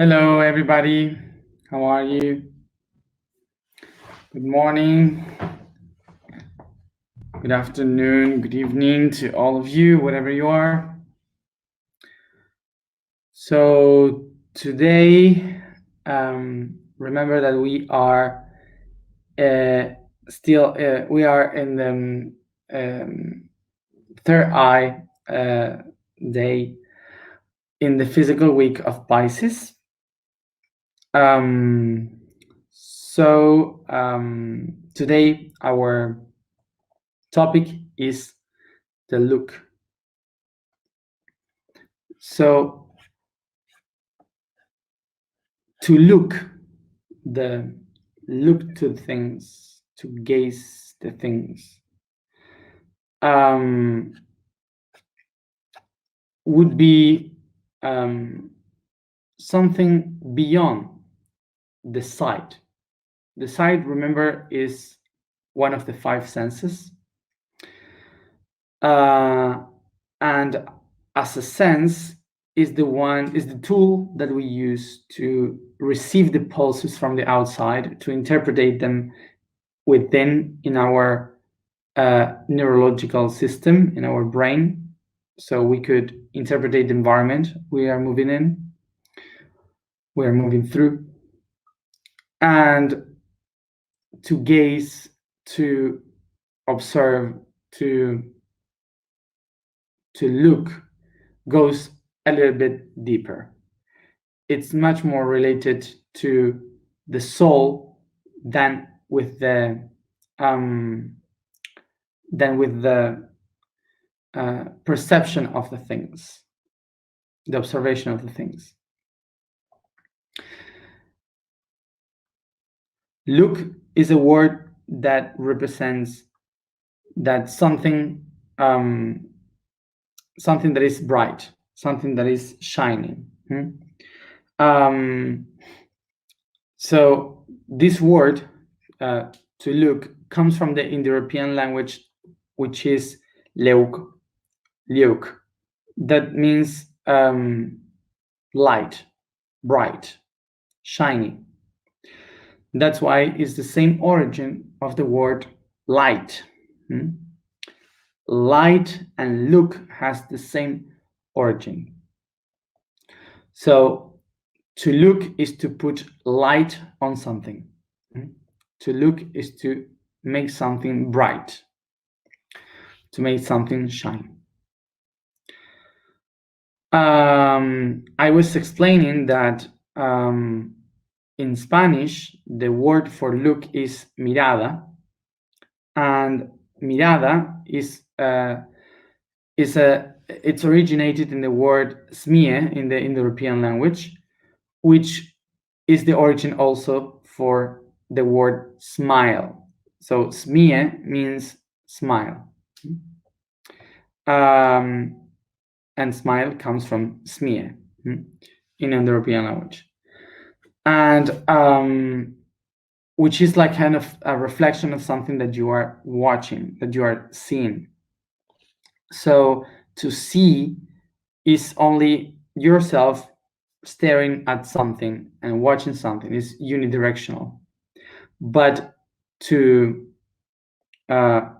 Hello, everybody. How are you? Good morning, good afternoon, good evening to all of you, whatever you are. So today, remember that we are we are in the third eye day in the physical week of Pisces. Today our topic is the look. So to look to things, to gaze the things, would be something beyond the sight. The sight, remember, is one of the five senses. And as a sense is the tool that we use to receive the pulses from the outside, to interpret them within in our neurological system, in our brain, so we could interpret the environment we are moving through, and to gaze, to observe, to look goes a little bit deeper. It's much more related to the soul than with the perception of the things, the observation of the things. Look is a word that represents that something that is bright, something that is shining. So this word, to look, comes from the Indo-European language, which is leuk. That means light, bright, shiny. That's why it's the same origin of the word light. Light and look has the same origin. So to look is to put light on something. To look is to make something bright, to make something shine. I was explaining that in Spanish, the word for look is mirada, and mirada it's originated in the word smie in the Indo-European language, which is the origin also for the word smile. So smie means smile, and smile comes from smie in Indo-European language, and which is like kind of a reflection of something that you are watching, that you are seeing. So to see is only yourself staring at something and watching something, is unidirectional. But to mirar,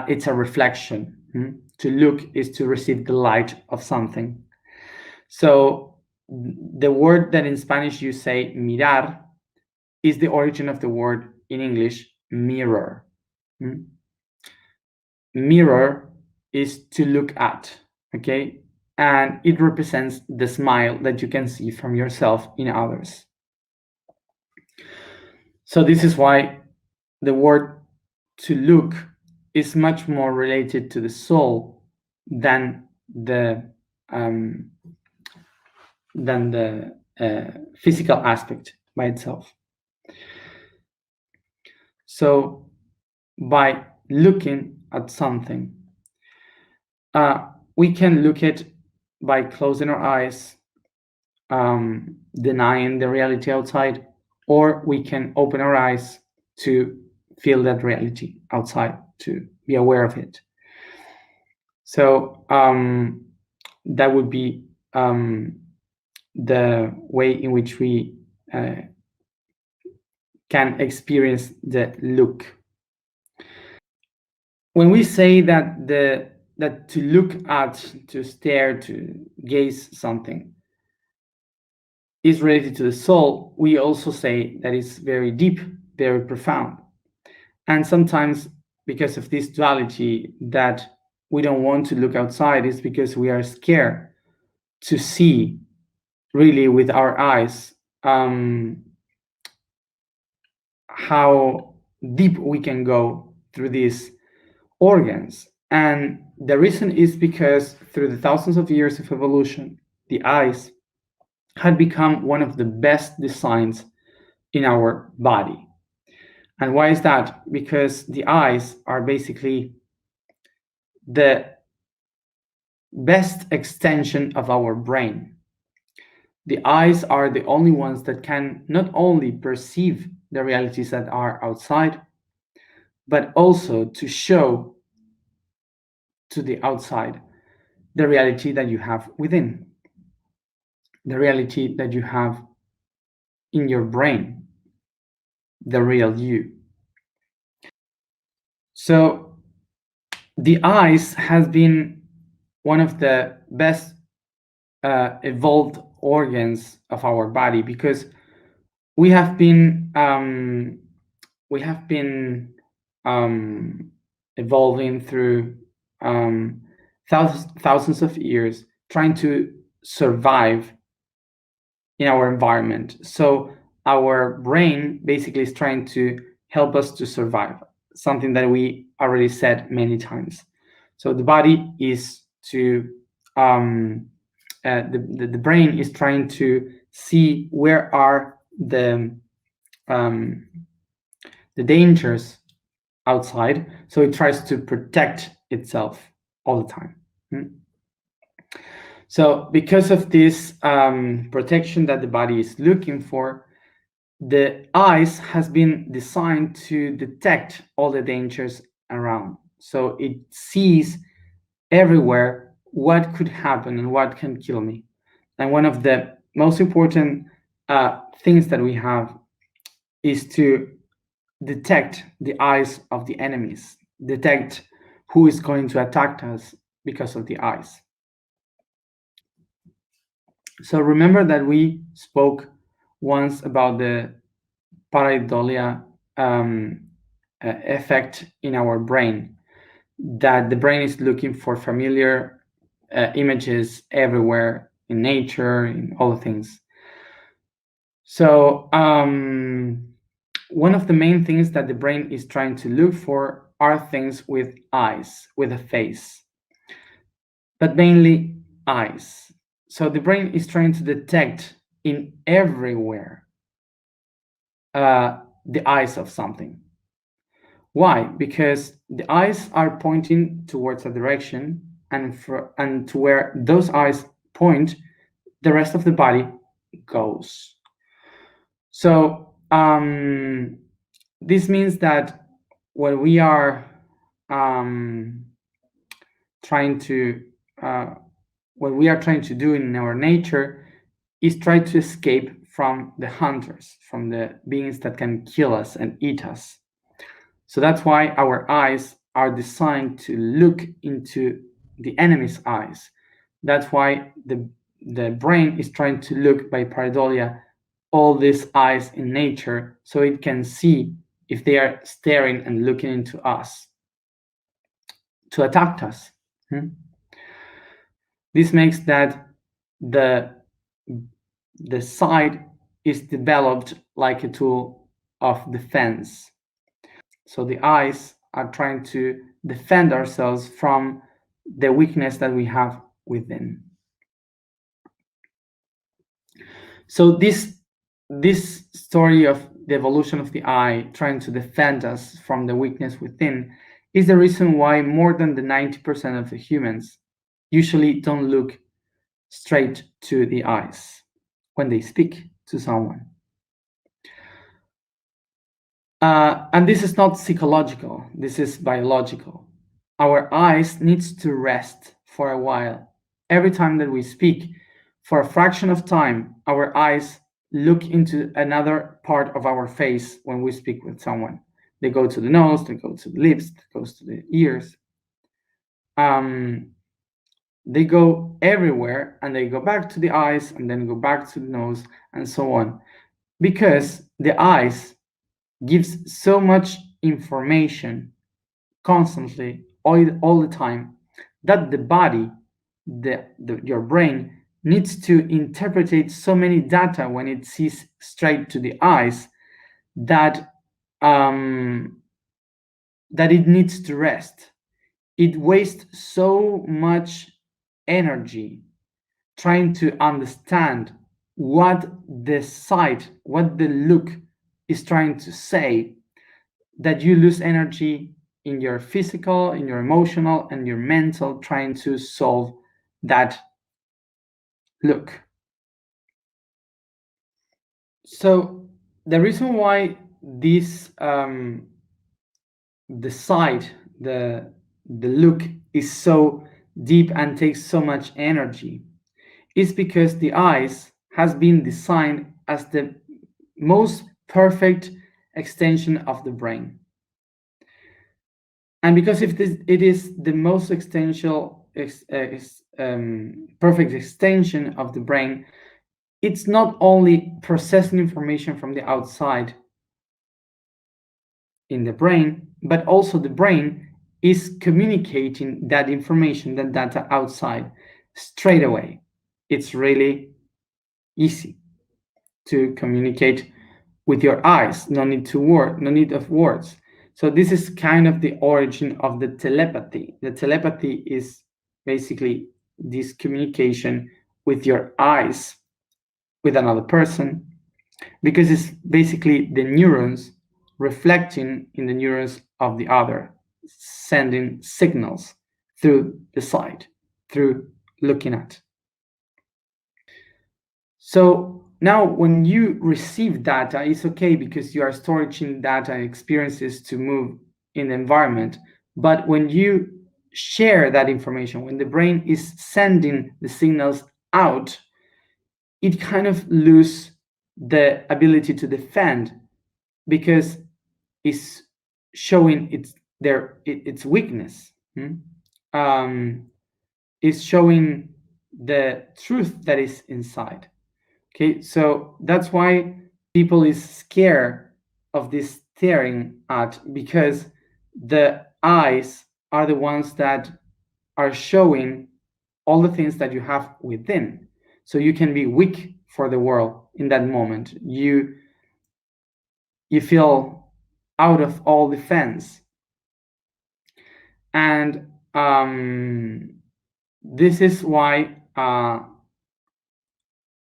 it's a reflection. To look is to receive the light of something. So the word that in Spanish you say mirar is the origin of the word in English mirror. Mirror is to look at, okay? And it represents the smile that you can see from yourself in others. So this is why the word to look is much more related to the soul than the physical aspect by itself. So by looking at something, we can look at by closing our eyes, denying the reality outside, or we can open our eyes to feel that reality outside, to be aware of it. So that would be the way in which we can experience the look. When we say that to look at, to stare, to gaze something is related to the soul, we also say that it's very deep, very profound. And sometimes, because of this duality, that we don't want to look outside, is because we are scared to see really with our eyes how deep we can go through these organs. And the reason is because through the thousands of years of evolution, the eyes had become one of the best designs in our body. And why is that? Because the eyes are basically the best extension of our brain. The eyes are the only ones that can not only perceive the realities that are outside, but also to show to the outside the reality that you have within, the reality that you have in your brain, the real you. So the eyes has been one of the best evolved organs of our body, because we have been evolving through thousands of years trying to survive in our environment. So our brain basically is trying to help us to survive, something that we already said many times. So the body is to the brain is trying to see where are the dangers outside, so it tries to protect itself all the time. So because of this protection that the body is looking for, the eyes has been designed to detect all the dangers around. So it sees everywhere what could happen and what can kill me. And one of the most important things that we have is to detect the eyes of the enemies, detect who is going to attack us because of the eyes. So remember that we spoke once about the pareidolia effect in our brain, that the brain is looking for familiar images everywhere in nature, in all things. So one of the main things that the brain is trying to look for are things with eyes, with a face, but mainly eyes. So the brain is trying to detect in everywhere the eyes of something. Why? Because the eyes are pointing towards a direction, and to where those eyes point, the rest of the body goes. So this means that what we are trying to do in our nature is try to escape from the hunters, from the beings that can kill us and eat us. So that's why our eyes are designed to look into the enemy's eyes. That's why the brain is trying to look by pareidolia all these eyes in nature, so it can see if they are staring and looking into us to attack us. This makes that the sight is developed like a tool of defense. So the eyes are trying to defend ourselves from the weakness that we have within. So this story of the evolution of the eye trying to defend us from the weakness within is the reason why more than the 90% of the humans usually don't look straight to the eyes when they speak to someone. And this is not psychological, this is biological. Our eyes needs to rest for a while. Every time that we speak, for a fraction of time, our eyes look into another part of our face when we speak with someone. They go to the nose, they go to the lips, it goes to the ears. They go everywhere, and they go back to the eyes and then go back to the nose and so on, because the eyes gives so much information constantly, all the time, that the body, your brain, needs to interpret so many data when it sees straight to the eyes, that that it needs to rest. It wastes so much energy trying to understand what the sight, what the look is trying to say, that you lose energy in your physical, in your emotional, and your mental, trying to solve that look. So the reason why this the sight, the look is so deep and takes so much energy is because the eyes has been designed as the most perfect extension of the brain. And because if it is the most perfect extension of the brain, it's not only processing information from the outside in the brain, but also the brain is communicating that information, that data outside straight away. It's really easy to communicate with your eyes. No need of words. So this is kind of the origin of the telepathy. The telepathy is basically this communication with your eyes with another person, because it's basically the neurons reflecting in the neurons of the other, sending signals through the sight, through looking at. So now when you receive data, it's okay because you are storing data and experiences to move in the environment. But when you share that information, when the brain is sending the signals out, it kind of loses the ability to defend, because it's showing its weakness. It's showing the truth that is inside. Okay, so that's why people is scared of this staring at, because the eyes are the ones that are showing all the things that you have within. So you can be weak for the world in that moment. You feel out of all defense. And this is why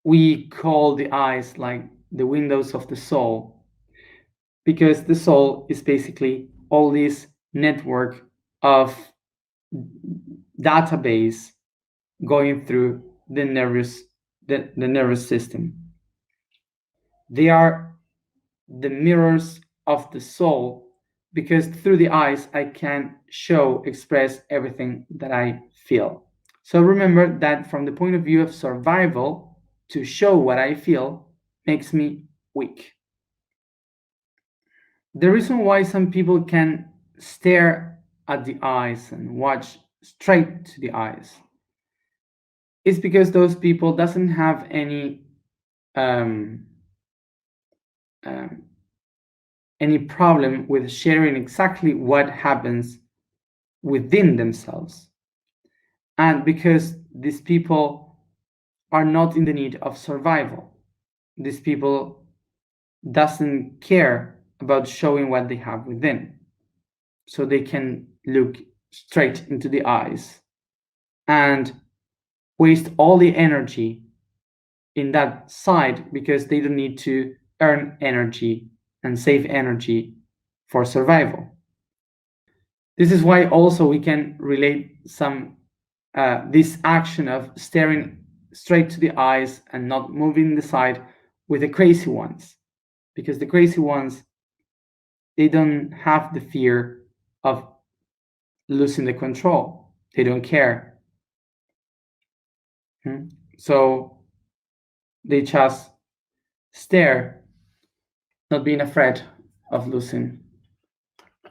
we call the eyes like the windows of the soul, because the soul is basically all this network of database going through the nervous system. They are the mirrors of the soul, because through the eyes I can express everything that I feel. So remember that from the point of view of survival, to show what I feel makes me weak. The reason why some people can stare at the eyes and watch straight to the eyes is because those people doesn't have any problem with sharing exactly what happens within themselves, and because these people are not in the need of survival. These people doesn't care about showing what they have within, so they can look straight into the eyes and waste all the energy in that side, because they don't need to earn energy and save energy for survival. This is why also we can relate some this action of staring straight to the eyes and not moving the side with the crazy ones, because the crazy ones, they don't have the fear of losing the control. They don't care. So They just stare, not being afraid of losing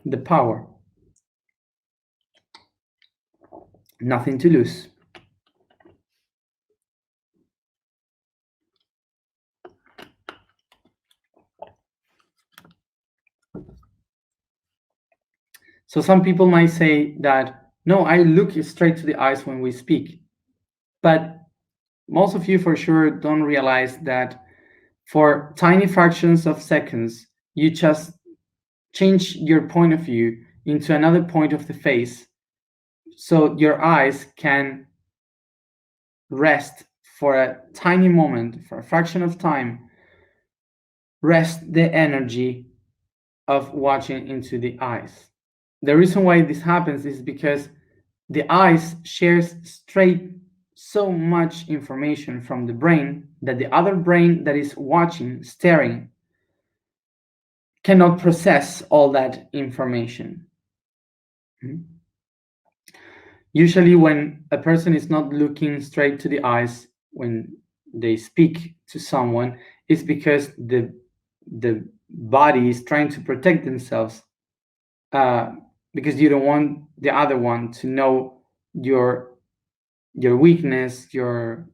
the power. Nothing to lose. So some people might say that, no, I look straight to the eyes when we speak. But most of you for sure don't realize that for tiny fractions of seconds, you just change your point of view into another point of the face, so your eyes can rest for a tiny moment, for a fraction of time, rest the energy of watching into the eyes. The reason why this happens is because the eyes shares straight so much information from the brain that the other brain that is watching, staring, cannot process all that information. Usually when a person is not looking straight to the eyes when they speak to someone, it's because the body is trying to protect themselves, because you don't want the other one to know your weakness, your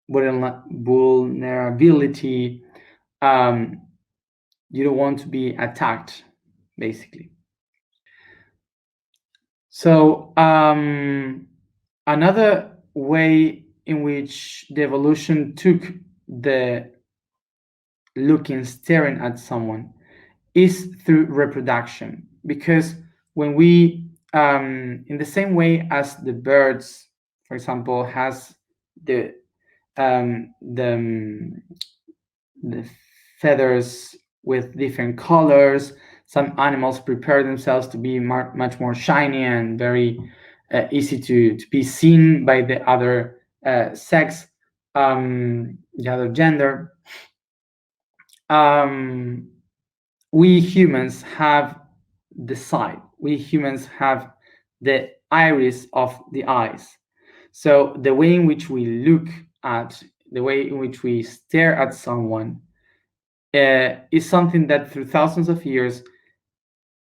vulnerability. You don't want to be attacked, basically. So another way in which the evolution took the looking, staring at someone, is through reproduction. Because when we, in the same way as the birds, for example, has the feathers with different colors. Some animals prepare themselves to be much more shiny and very easy to be seen by the other sex, the other gender. We humans have the sight. We humans have the iris of the eyes. So the way in which we look at, the way in which we stare at someone, is something that through thousands of years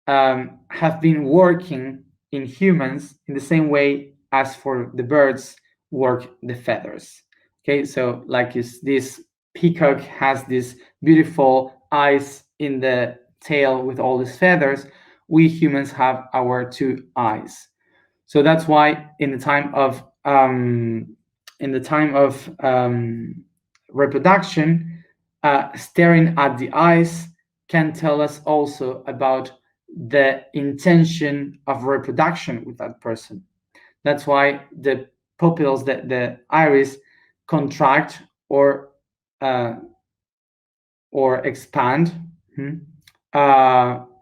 have been working in humans in the same way as for the birds work the feathers. Okay, so like this peacock has these beautiful eyes in the tail with all these feathers, we humans have our two eyes. So that's why in the time of reproduction, staring at the eyes can tell us also about the intention of reproduction with that person. That's why the pupils, the iris, contract or expand,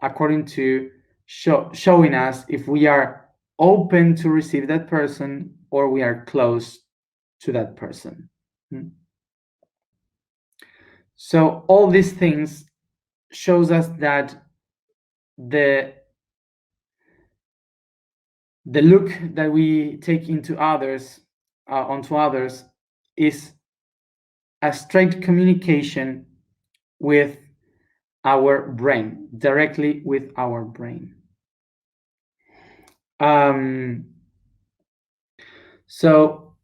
according to showing us if we are open to receive that person or we are close to that person. So all these things shows us that the look that we take into others, onto others, is a straight communication with our brain, directly with our brain. So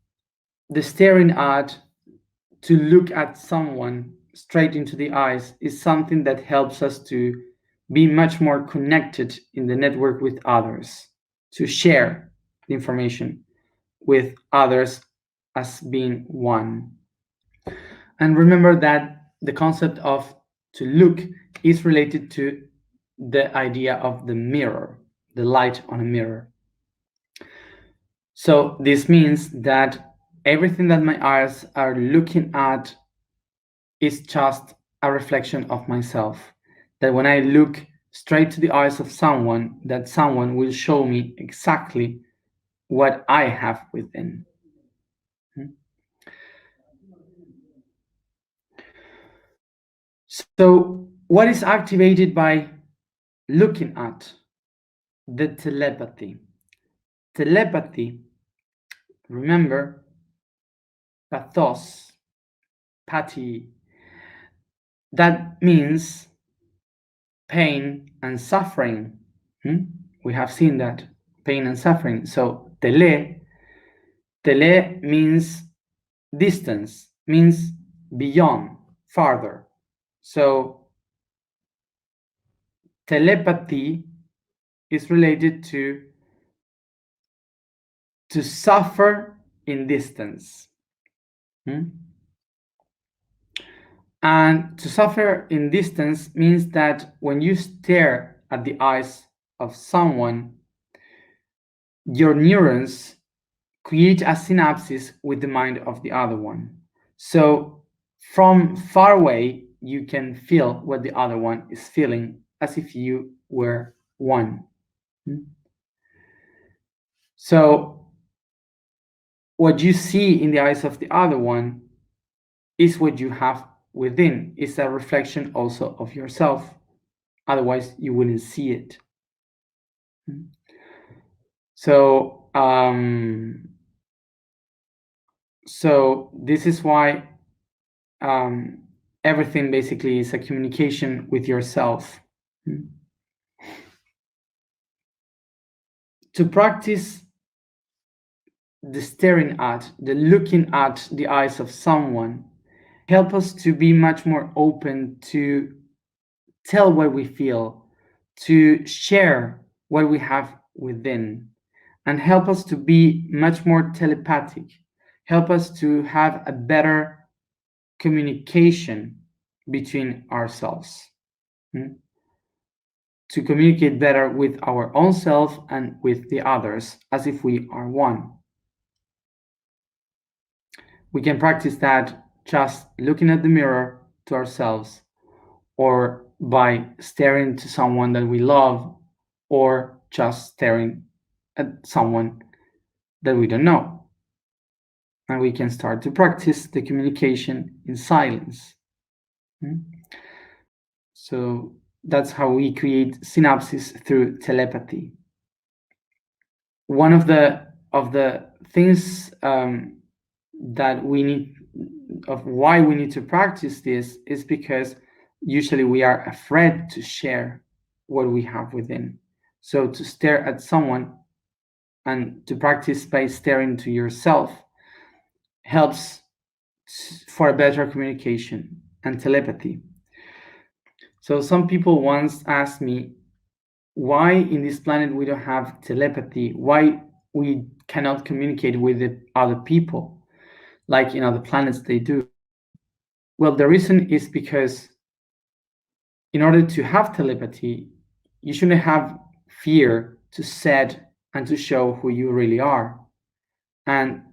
the staring at, to look at someone straight into the eyes, is something that helps us to be much more connected in the network with others, to share the information with others as being one. And remember that the concept of to look is related to the idea of the mirror, the light on a mirror. So this means that everything that my eyes are looking at is just a reflection of myself. That when I look straight to the eyes of someone, that someone will show me exactly what I have within. So what is activated by looking at? The telepathy. Telepathy, remember, pathos, pati. That means pain and suffering. We have seen that, pain and suffering. So tele means distance, means beyond, farther. So telepathy is related to suffer in distance. And to suffer in distance means that when you stare at the eyes of someone, your neurons create a synapses with the mind of the other one. So from far away, you can feel what the other one is feeling, as if you were one. So what you see in the eyes of the other one is what you have within. It's a reflection also of yourself. Otherwise, you wouldn't see it. So, so this is why everything basically is a communication with yourself. To practice the staring at, the looking at the eyes of someone, help us to be much more open to tell what we feel, to share what we have within, and help us to be much more telepathic, help us to have a better communication between ourselves, to communicate better with our own self and with the others, as if we are one. We can practice that just looking at the mirror to ourselves, or by staring to someone that we love, or just staring at someone that we don't know. And we can start to practice the communication in silence. So that's how we create synapses through telepathy. One of the things that we need, of why we need to practice this, is because usually we are afraid to share what we have within. So to stare at someone and to practice by staring to yourself helps for a better communication and telepathy. So some people once asked me, why in this planet we don't have telepathy? Why we cannot communicate with the other people like in other planets they do? Well, the reason is because in order to have telepathy, you shouldn't have fear to set and to show who you really are. And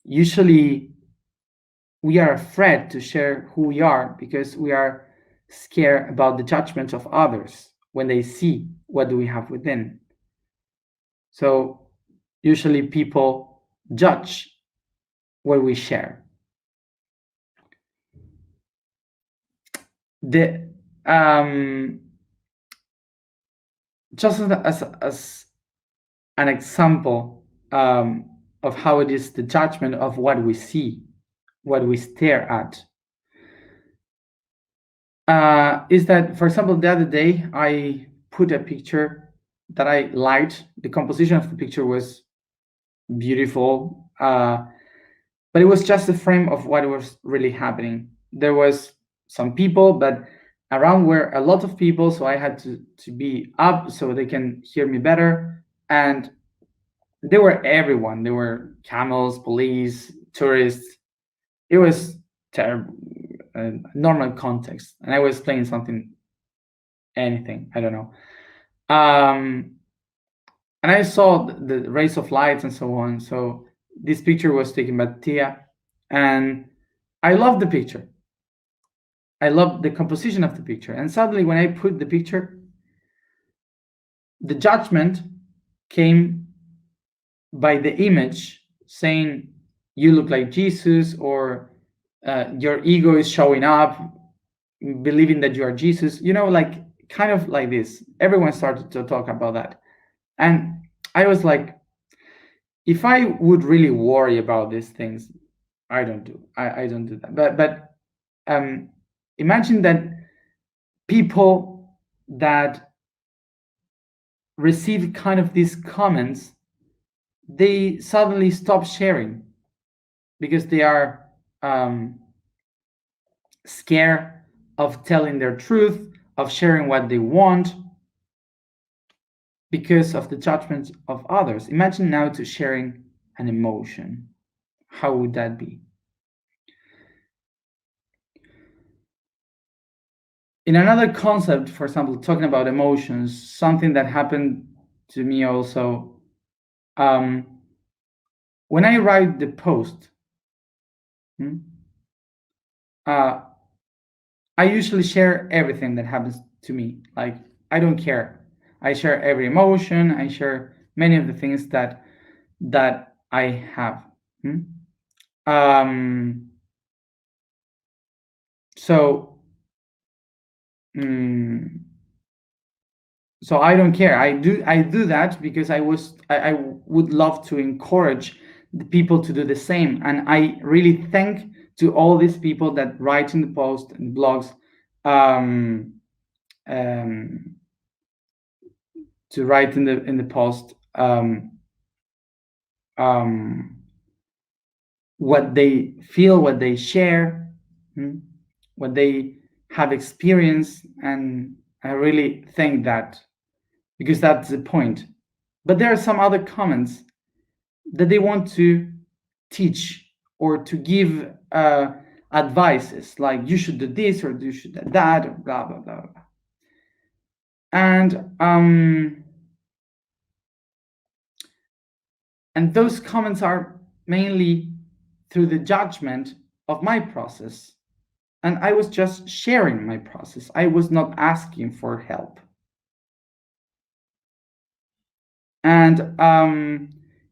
usually we are afraid to share who we are because we are scared about the judgment of others when they see what do we have within. So usually people judge what we share. The just as an example of how it is the judgment of what we see, what we stare at, is that, for example, the other day I put a picture that I liked. The composition of the picture was beautiful, but it was just a frame of what was really happening. There was some people, but around were a lot of people, so I had to be up so they can hear me better. And they were everyone. There were camels, police, tourists. It was terrible, normal context. And I was playing something, anything, I don't know. And I saw the rays of lights and so on. So this picture was taken by Tia, and I loved the picture. I loved the composition of the picture. And suddenly when I put the picture, the judgment came by the image saying, you look like Jesus, or your ego is showing up, believing that you are Jesus, like kind of like this. Everyone started to talk about that. And I was like, if I would really worry about these things, I don't do that. But imagine that people that receive kind of these comments, they suddenly stop sharing because they are scared of telling their truth, of sharing what they want, because of the judgment of others. Imagine now to sharing an emotion. How would that be? In another concept, for example, talking about emotions, something that happened to me also, when I write the post, I usually share everything that happens to me. Like, I don't care. I share every emotion. I share many of the things that I have. So I don't care. I do that because I would love to encourage the people to do the same. And I really thank to all these people that write in the post and blogs, to write in the post what they feel, what they share, what they have experienced, and I really thank that, because that's the point. But there are some other comments that they want to teach or to give advices, like you should do this or you should do that, or blah blah blah blah. And those comments are mainly through the judgment of my process. And I was just sharing my process. I was not asking for help. And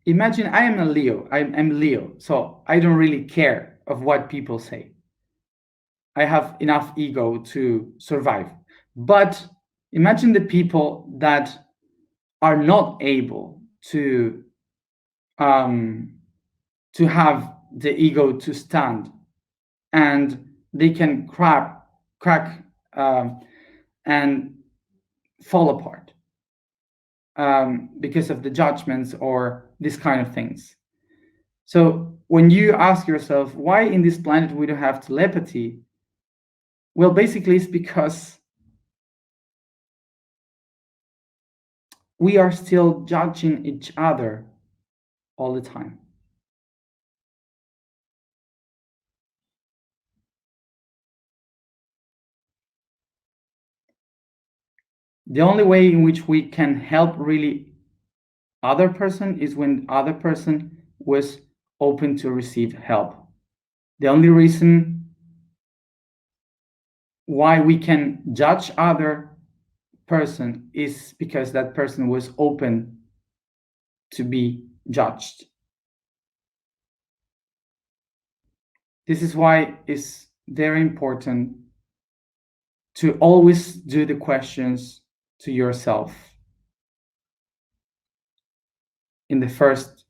imagine I am a Leo. I'm Leo, so I don't really care of what people say. I have enough ego to survive. But imagine the people that are not able to have the ego to stand, and they can crack and fall apart because of the judgments or this kind of things. So when you ask yourself, why in this planet we don't have telepathy? Well, basically it's because we are still judging each other all the time. The only way in which we can help really other person is when other person was open to receive help. The only reason why we can judge other person is because that person was open to be judged. This is why it's very important to always do the questions to yourself in the first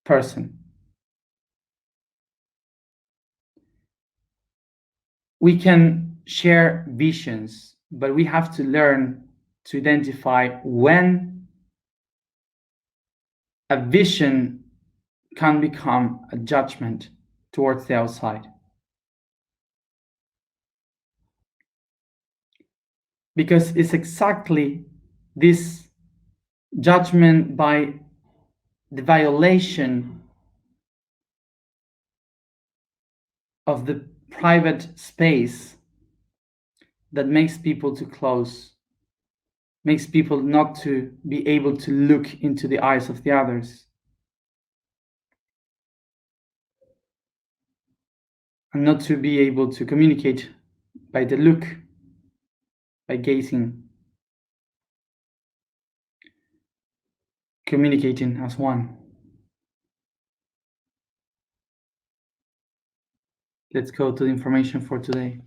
person. We can share visions, but we have to learn to identify when a vision can become a judgment towards the outside. Because it's exactly this judgment by the violation of the private space that makes people to close, makes people not to be able to look into the eyes of the others, and not to be able to communicate by the look, by gazing, communicating as one. Let's go to the information for today.